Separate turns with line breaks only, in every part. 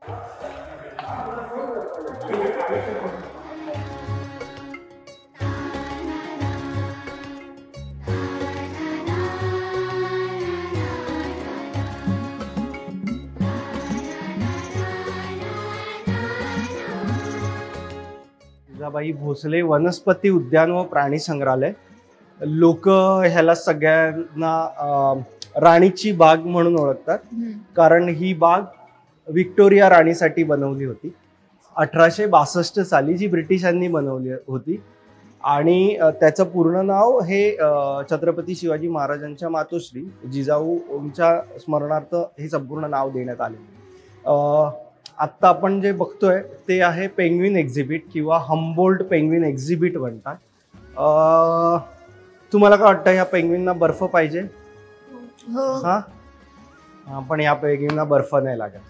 जिजाबाई भोसले वनस्पती उद्यान व प्राणी संग्रहालय. लोक ह्याला सगळ्यांना राणीची बाग म्हणून ओळखतात, कारण ही बाग व्हिक्टोरिया राणीसाठी बनवली होती 1862 साली, जी ब्रिटिशांनी बनवली होती. आणि त्याचं पूर्ण नाव हे छत्रपती शिवाजी महाराजांच्या मातोश्री जिजाऊंच्या स्मरणार्थ हे संपूर्ण नाव देण्यात आले. आत्ता आपण जे बघतोय ते आहे पेंग्विन एक्झिबिट किंवा हम्बोल्ट पेंग्विन एक्झिबिट म्हणतात. तुम्हाला काय वाटतं, ह्या पेंग्विनना बर्फ पाहिजे? हा, पण ह्या पेंग्विनना बर्फ नाही लागत.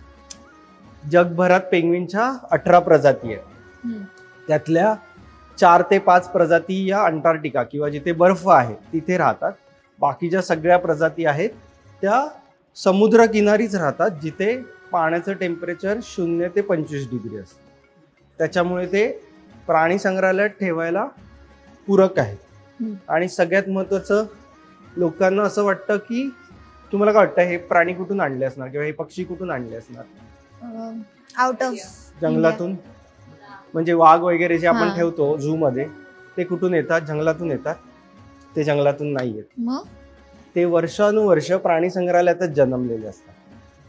जगभरात पेंग्विनच्या 18 प्रजाती आहेत. त्यातल्या 4 ते 5 प्रजाती या अंटार्क्टिका किंवा जिथे बर्फ आहे तिथे राहतात. बाकीच्या सगळ्या प्रजाती आहेत त्या समुद्र किनारीच राहतात, जिथे पाण्याचं टेम्परेचर 0 ते 25 डिग्री असतं. त्याच्यामुळे ते प्राणी संग्रहालयात ठेवायला पूरक आहेत. आणि सगळ्यात महत्त्वाचं, लोकांना असं वाटतं की तुम्हाला काय वाटतं, हे प्राणी कुठून आणले असणार किंवा हे पक्षी कुठून आणले असणार?
आउट ऑफ
जंगलातून. म्हणजे वाघ वगैरे जे आपण ठेवतो झू मध्ये, ते कुठून येतात? जंगलातून येतात. ते जंगलातून नाही येत. ते वर्षानुवर्ष प्राणी संग्रहालयातच जन्मलेले असतात.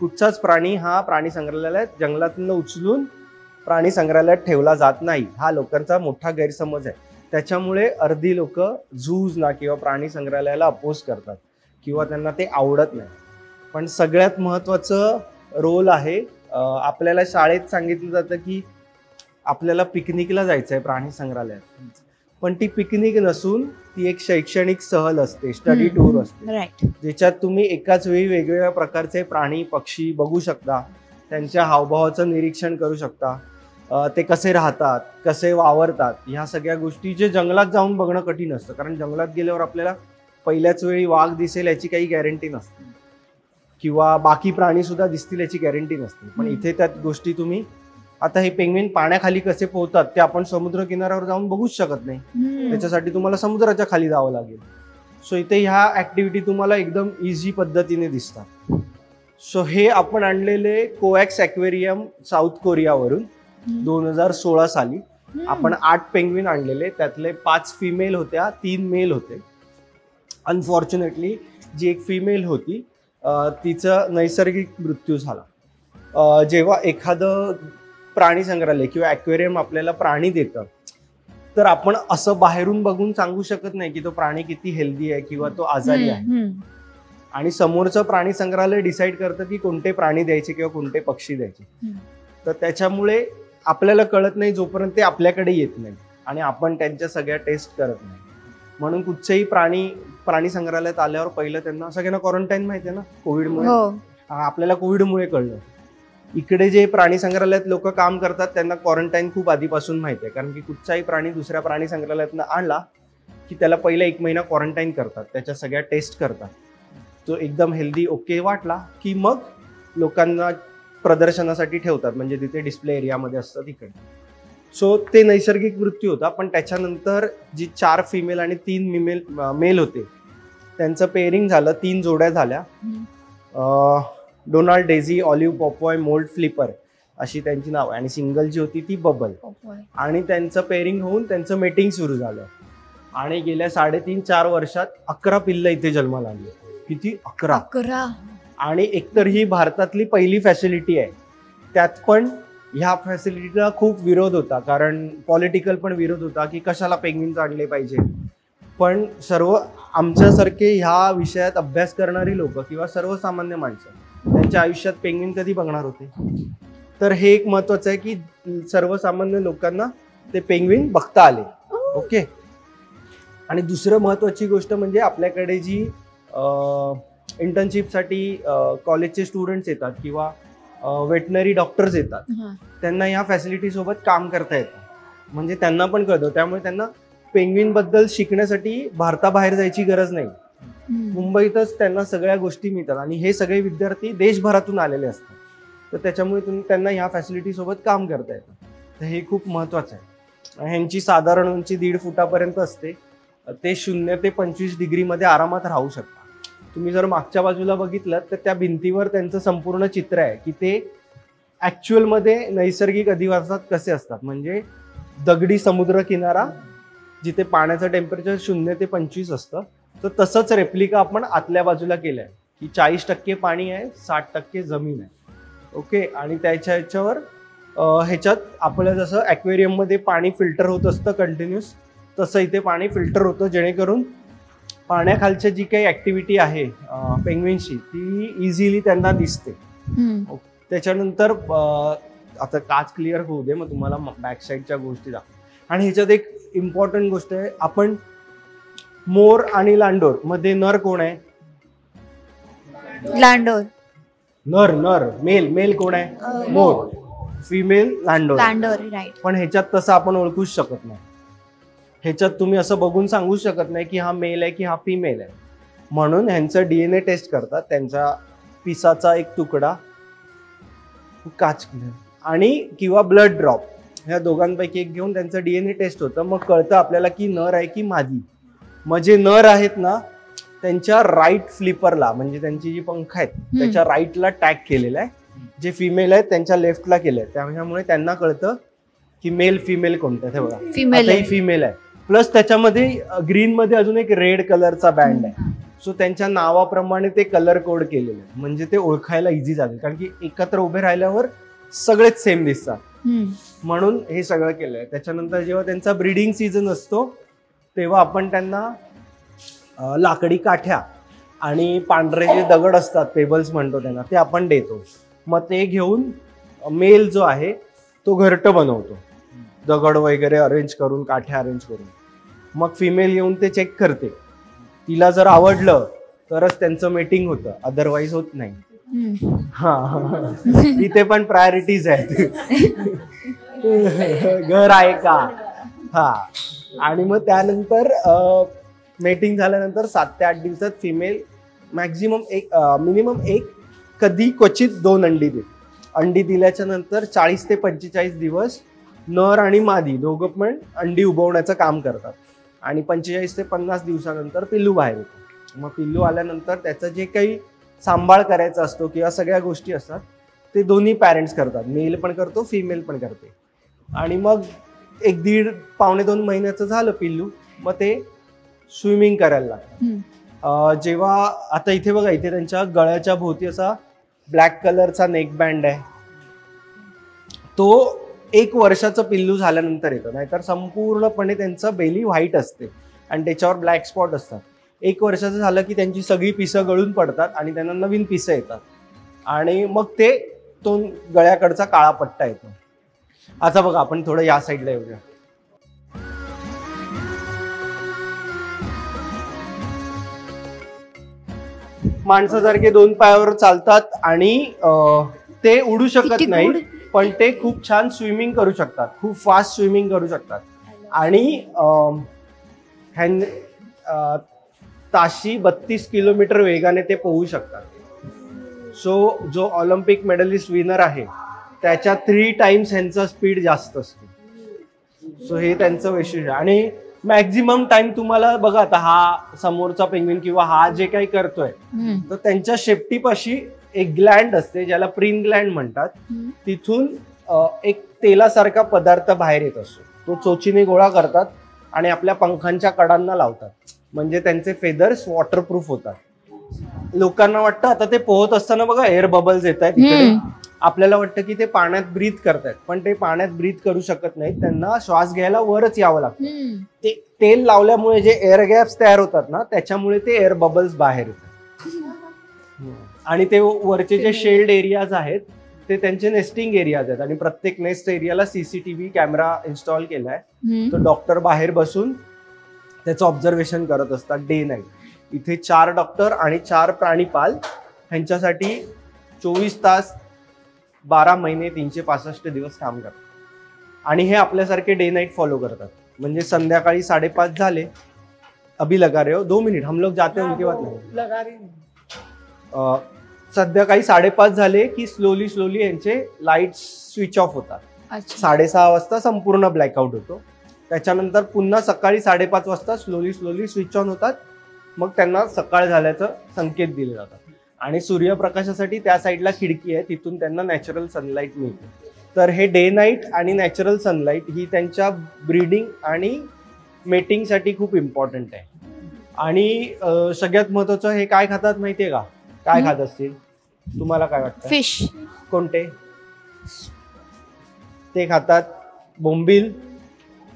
कुठचाच प्राणी हा प्राणी संग्रहालयात जंगलातून उचलून प्राणी संग्रहालयात ठेवला जात नाही, हा लोकांचा मोठा गैरसमज आहे. त्याच्यामुळे अर्धी लोक झूजना किंवा प्राणी संग्रहालयाला अपोज करतात किंवा त्यांना ते आवडत नाही. पण सगळ्यात महत्त्वाचं रोल आहे, आपल्याला शाळेत सांगितलं जातं की आपल्याला पिकनिकला जायचं आहे प्राणी संग्रहालयात, पण ती पिकनिक नसून ती एक शैक्षणिक सहल असते, स्टडी टूर असते, ज्याच्यात तुम्ही एकाच वेळी वेगवेगळ्या प्रकारचे प्राणी पक्षी बघू शकता, त्यांच्या हावभावाचं निरीक्षण करू शकता, ते कसे राहतात, कसे वावरतात, ह्या सगळ्या गोष्टी जे जंगलात जाऊन बघणं कठीण असतं. कारण जंगलात गेल्यावर आपल्याला पहिल्याच वेळी वाघ दिसेल याची काही गॅरंटी नसते किंवा बाकी प्राणी सुद्धा दिसतील याची गॅरंटी नसते. पण इथे त्या गोष्टी तुम्ही, आता हे पेंग्विन पाण्याखाली कसे पोहतात ते आपण समुद्र किनाऱ्यावर जाऊन बघूच शकत नाही, त्याच्यासाठी तुम्हाला समुद्राच्या खाली जावं लागेल. सो इथे ह्या ऍक्टिव्हिटी तुम्हाला एकदम इझी पद्धतीने दिसतात. सो हे आपण आणलेले कोवॅक्स ॲक्वेरियम साऊथ कोरियावरून 2016 साली आपण 8 पेंग्विन आणलेले, त्यातले 5 फिमेल होत्या, 3 मेल होते. अनफॉर्च्युनेटली जी एक फिमेल होती तिचा नैसर्गिक मृत्यू झाला. जेव्हा एखादं प्राणी संग्रहालय किंवा ॲक्वेरियम आपल्याला प्राणी देतं, तर आपण असं बाहेरून बघून सांगू शकत नाही की तो प्राणी किती हेल्दी आहे किंवा तो आजारी आहे. आणि समोरचं प्राणी संग्रहालय डिसाईड करतं की कोणते प्राणी द्यायचे किंवा कोणते पक्षी द्यायचे. तर त्याच्यामुळे आपल्याला कळत नाही जोपर्यंत ते आपल्याकडे येत नाही आणि आपण त्यांच्या सगळ्या टेस्ट करत नाही. म्हणून कुठचेही प्राणी संग्रहालयात आल्यावर पहिलं त्यांना, सगळ्यांना क्वारंटाईन माहिती आहे ना, कोविडमुळे. आपल्याला कोविडमुळे कळलं. इकडे जे प्राणी संग्रहालयात लोक काम करतात त्यांना क्वारंटाईन खूप आधीपासून माहिती आहे, कारण की कुठचाही प्राणी दुसऱ्या प्राणी संग्रहालयातनं आणला की त्याला पहिला 1 महिना क्वारंटाईन करतात, त्याच्या सगळ्या टेस्ट करतात. तो एकदम हेल्दी ओके वाटला की मग लोकांना प्रदर्शनासाठी ठेवतात, म्हणजे तिथे डिस्प्ले एरियामध्ये असतं तिकडे. सो ते नैसर्गिक मृत्यू होता. पण त्याच्यानंतर जी 4 फिमेल आणि 3 मेल होते त्यांचं पेअरिंग झालं, 3 जोड्या झाल्या. Donald, Daisy, olive, Popeye, mould, flipper अशी त्यांची नाव आहे. आणि सिंगल जी होती ती बबल. आणि त्यांचं पेअरिंग होऊन त्यांचं मेटिंग सुरू झालं. आणि गेल्या 3.5-4 वर्षात 11 पिल्लं इथे जन्माला आली. किती? 11. आणि एकतर ही भारतातली पहिली फॅसिलिटी आहे. त्यात पण ह्या फॅसिलिटीला खूप विरोध होता, कारण पॉलिटिकल पण विरोध होता की कशाला पेंग्विन्स आणले पाहिजे. पण सर्व आमच्यासारखे ह्या विषयात अभ्यास करणारी लोक किंवा सर्वसामान्य माणसं त्यांच्या आयुष्यात पेंग्विन कधी बघणार होते. तर हे एक महत्वाचं आहे की सर्वसामान्य लोकांना ते पेंग्विन बघता आले. ओके. आणि दुसरं महत्वाची गोष्ट म्हणजे आपल्याकडे जी इंटर्नशिपसाठी कॉलेजचे स्टुडंट्स येतात किंवा वेटनरी डॉक्टर्स येतात, त्यांना या फॅसिलिटी सोबत काम करता येतं. म्हणजे त्यांना पण कळतं. त्यामुळे त्यांना पेंग्विन बद्दल शिकण्यासाठी भारताबाहेर जायची गरज नाही. मुंबईतच त्यांना सगळ्या गोष्टी मिळतात. आणि हे सगळे विद्यार्थी देशभरातून आलेले असतात. तर त्याच्यामुळे त्यांना ह्या फॅसिलिटी सोबत काम करता येतं. तर हे खूप महत्वाचं आहे. ह्यांची साधारण उंची 1.5 फुटापर्यंत असते. ते 0 ते 25 डिग्रीमध्ये आरामात राहू शकतात. तुम्ही जर मागच्या बाजूला बघितलं तर त्या भिंतीवर त्यांचं संपूर्ण चित्र आहे की ते ऍक्च्युअल मध्ये नैसर्गिक अधिवासात कसे असतात. म्हणजे दगडी समुद्र किनारा जिथे पाण्याचं टेम्परेचर 0 ते 25 असतं, तर तसंच रेप्लिका आपण आतल्या बाजूला केलंय की 40% पाणी आहे, 60% जमीन आहे. ओके. आणि त्याच्या ह्याच्यावर ह्याच्यात आपलं जसं ॲक्वेरियम मध्ये पाणी फिल्टर होत असतं कंटिन्युअस, तसं इथे पाणी फिल्टर होतं, जेणेकरून पाण्याखालची जी काही ऍक्टिव्हिटी आहे पेंग्विनची ती इझिली त्यांना दिसते. त्याच्यानंतर आता काच क्लिअर होऊ दे, मग तुम्हाला बॅक साईडच्या गोष्टी दाखव. आणि ह्याच्यात एक इम्पॉर्टंट गोष्ट आहे, आपण मोर आणि लांडोर मध्ये नर कोण आहे?
लांडोर.
नर मेल कोण आहे? मोर. फिमेल लांडोर.
राईट.
पण ह्याच्यात तसं आपण ओळखूच शकत नाही. ह्याच्यात तुम्ही असं बघून सांगू शकत नाही की हा मेल आहे की हा फिमेल आहे. म्हणून ह्यांचं DNA टेस्ट करतात. त्यांचा पिसाचा एक तुकडा, काच आणि किंवा ब्लड ड्रॉप, ह्या दोघांपैकी एक घेऊन त्यांचं DNA टेस्ट होतं. मग कळतं आपल्याला की नर आहे की मादी. मग जे नर आहेत ना त्यांच्या राईट फ्लिपरला, म्हणजे त्यांची जी पंख आहेत त्याच्या राईटला टॅग केलेला आहे. जे फिमेल आहेत त्यांच्या लेफ्टला केलंय. त्यामुळे त्यांना कळतं की मेल फिमेल कोणतं. हे बघा, फिमेल आहे. प्लस त्याच्यामध्ये ग्रीन मध्ये अजून एक रेड कलरचा बँड आहे. सो त्यांच्या नावाप्रमाणे ते कलर कोड केलेले आहे, म्हणजे ते ओळखायला इझी जाते. कारण की एकत्र उभे राहिल्यावर सगळेच सेम दिसतात, म्हणून हे सगळं केलंय. त्याच्यानंतर जेव्हा त्यांचा ब्रीडिंग सीझन असतो तेव्हा आपण त्यांना लाकडी काठ्या आणि पांढरे जे दगड असतात, पेबल्स म्हणतो त्यांना, ते आपण देतो. मग ते घेऊन मेल जो आहे तो घरटं बनवतो, दगड वगैरे अरेंज करून, काठ्या अरेंज करून. मग फिमेल येऊन ते चेक करते. तिला जर आवडलं तरच त्यांचं मीटिंग होतं, अदरवाईज होत नाही. हा, इथे पण प्रायोरिटीज आहेत. घर आहे का? हा. आणि मग त्यानंतर मेटिंग झाल्यानंतर 7 ते 8 दिवसात फिमेल मिनिमम एक, कधी क्वचित 2 अंडी देते. अंडी दिल्याच्या नंतर 40 ते 45 दिवस नर आणि मादी दोघं पण अंडी उबवण्याचं काम करतात. आणि 45 ते 50 दिवसानंतर पिल्लू बाहेर येतो. मग पिल्लू आल्यानंतर त्याचं जे काही सांभाळ करायचा असतो किंवा सगळ्या गोष्टी असतात ते दोन्ही पॅरेंट्स करतात. मेल पण करतो, फिमेल पण करते. आणि मग 1-1.5-2 महिन्याचं झालं पिल्लू, मग ते स्विमिंग करायला लागतात. जेव्हा आता इथे बघा, इथे त्यांच्या गळ्याच्या भोवती असा ब्लॅक कलरचा नेक बँड आहे. तो 1 वर्षाचं पिल्लू झाल्यानंतर येतं, नाहीतर संपूर्णपणे त्यांचं बेली व्हाईट असते आणि त्याच्यावर ब्लॅक स्पॉट असतात. 1 वर्षाचं झालं की त्यांची सगळी पिसं गळून पडतात आणि त्यांना नवीन पिसं येतात आणि मग ते तो गळ्याकडचा काळा पट्टा येतो. आता बघा, आपण थोडं या साईडला येऊया. माणसासारखे 2 पायावर चालतात आणि ते उडू शकत नाही, पण ते खूप छान स्विमिंग करू शकतात, खूप फास्ट स्विमिंग करू शकतात. आणि ताशी 32 किलोमीटर वेगाने ते पोहू शकतात. सो जो ऑलिम्पिक मेडलिस्ट विनर आहे त्याच्या 3 टाइम्स ह्यांचा स्पीड जास्त असतो. सो हे त्यांचं वैशिष्ट्य. आणि मॅक्झिमम टाइम तुम्हाला बघा, आता हा समोरचा पेंग्विन किंवा हा जे काही करतोय, तर त्यांच्या शेपटीपाशी एक ग्लँड असते ज्याला प्रीन ग्लँड म्हणतात. तिथून एक तेलासारखा पदार्थ बाहेर येत असतो. तो चोचीने गोळा करतात आणि आपल्या पंखांच्या कडांना लावतात, म्हणजे त्यांचे फेदर्स वॉटरप्रूफ होतात. लोकांना वाटतं आता ते पोहत असताना बघा एअर बबल्स येत आहेत इकडे, आपल्याला वाटतं की ते पाण्यात ब्रीथ करतायत, पण ते पाण्यात ब्रीथ करू शकत नाहीत. त्यांना श्वास घ्यायला वरच यावं लागतं. ते तेल लावल्यामुळे जे एअर गॅप्स तयार होतात ना, त्याच्यामुळे ते एअर बबल्स बाहेर येतात. आणि ते वरचे जे शेल्ड एरियाज आहेत ते त्यांचे नेस्टिंग एरियाज आहेत. आणि प्रत्येक नेस्ट एरियाला CCTV कॅमेरा इन्स्टॉल केलाय. तर डॉक्टर बाहेर बसून त्याचं ऑब्झर्वेशन करत असतात डे नाईट. इथे 4 डॉक्टर आणि 4 प्राणीपाल ह्यांच्यासाठी 24 तास 12 महिने 365 दिवस काम करतात. आणि हे आपल्यासारखे डे नाईट फॉलो करतात. म्हणजे संध्याकाळी 5:30 झाले, अभी लगा रहे हो, 2 मिनिट हम लोग जाते हैं उनके बाद नहीं. संध्याकाळी 5:30 झाले की स्लोली यांचे लाईट स्विच ऑफ होतात. 6:30 वाजता संपूर्ण ब्लॅकआउट होतो. त्याच्यानंतर पुन्हा सकाळी 5:30 वाजता स्लोली स्विच ऑन होतात. मग त्यांना सकाळ झाल्याचं संकेत दिले जातात. आणि सूर्यप्रकाशासाठी त्या साईडला खिडकी आहे, तिथून त्यांना नॅचरल सनलाईट मिळते. तर हे डे नाईट आणि नॅचरल सनलाईट ही त्यांच्या ब्रीडिंग आणि मेटिंगसाठी खूप इम्पॉर्टंट आहे. आणि सगळ्यात महत्वाचं हे काय खातात माहितीये का? काय खात असतील तुम्हाला काय वाटतं?
फिश.
कोणते? ते खातात बोंबील,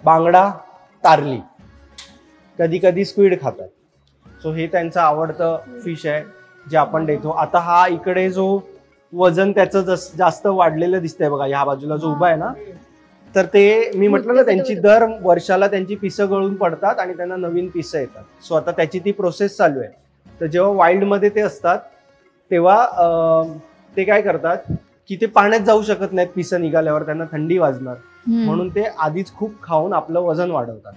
बांगडा, तारली, कधी कधी स्क्विड खातात. सो हे त्यांचं आवडतं फिश आहे जे आपण देतो. आता हा इकडे जो वजन त्याचं जास्त वाढलेलं दिसतंय बघा, ह्या बाजूला जो उभा आहे ना, तर ते मी म्हटलं ना त्यांची दर वर्षाला त्यांची पिसं गळून पडतात आणि त्यांना नवीन पिसं येतात. सो आता त्याची ती प्रोसेस चालू आहे. तर जेव्हा वाईल्डमध्ये ते असतात तेव्हा ते काय करतात की ते पाण्यात जाऊ शकत नाहीत. पिसं निघाल्यावर त्यांना थंडी वाजणार, म्हणून ते आधीच खूप खाऊन आपलं वजन वाढवतात.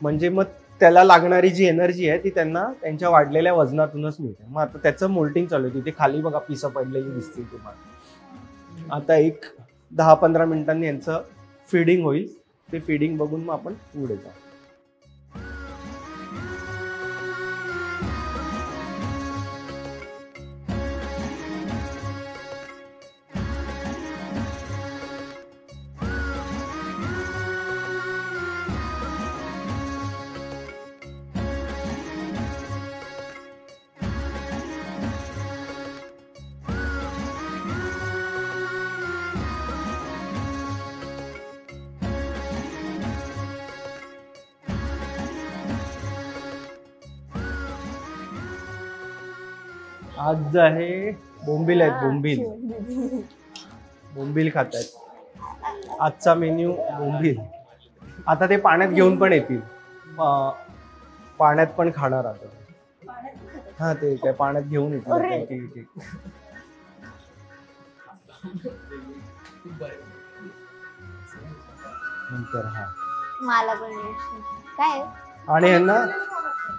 म्हणजे मग त्याला लागणारी जी एनर्जी आहे ती त्यांना त्यांच्या वाढलेल्या वजनातूनच मिळते. मग आता त्याचं मोल्टिंग चालू आहे. तिथे खाली बघा पिसं पडलेली दिसतील तुम्हाला. आता एक 10-15 मिनिटांनी यांचं फीडिंग होईल. ते फीडिंग बघून मग आपण पुढे जाऊ. आज आहे बोंबील आहेत. बोंबील खात आहेत. आजचा मेन्यू बोंबील. आता ते पाण्यात घेऊन पण येतील, पाण्यात पण खाणार आता. हा ते काय पाण्यात घेऊन येतील. नंतर हा
मला पण काय
आणि ह्यांना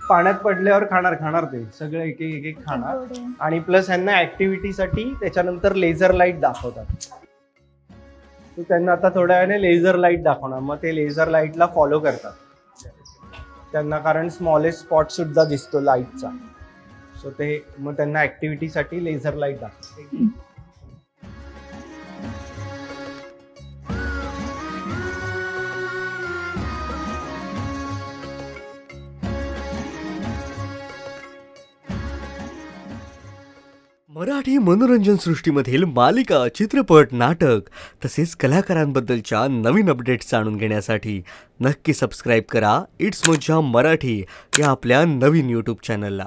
पाण्यात पडल्यावर खाणार ते सगळं एक एक खाणार. आणि प्लस ह्यांना ऍक्टिव्हिटीसाठी त्याच्यानंतर लेझर लाईट दाखवतात. तर त्यांना आता थोड्या वेळाने लेझर लाईट दाखवणार. मग ते लेझर लाईटला फॉलो करतात त्यांना, कारण स्मॉलेस्ट स्पॉट सुद्धा दिसतो लाईटचा. सो ते मग त्यांना ऍक्टिव्हिटीसाठी लेझर लाईट दाखवतात.
मराठी मनोरंजन सृष्टीमधील मालिका, चित्रपट, नाटक तसेच कलाकारांबद्दलच्या नवीन अपडेट्स जाणून घेण्यासाठी नक्की सबस्क्राईब करा इट्स मज्जा मराठी या आपल्या नवीन यूट्यूब चॅनलला.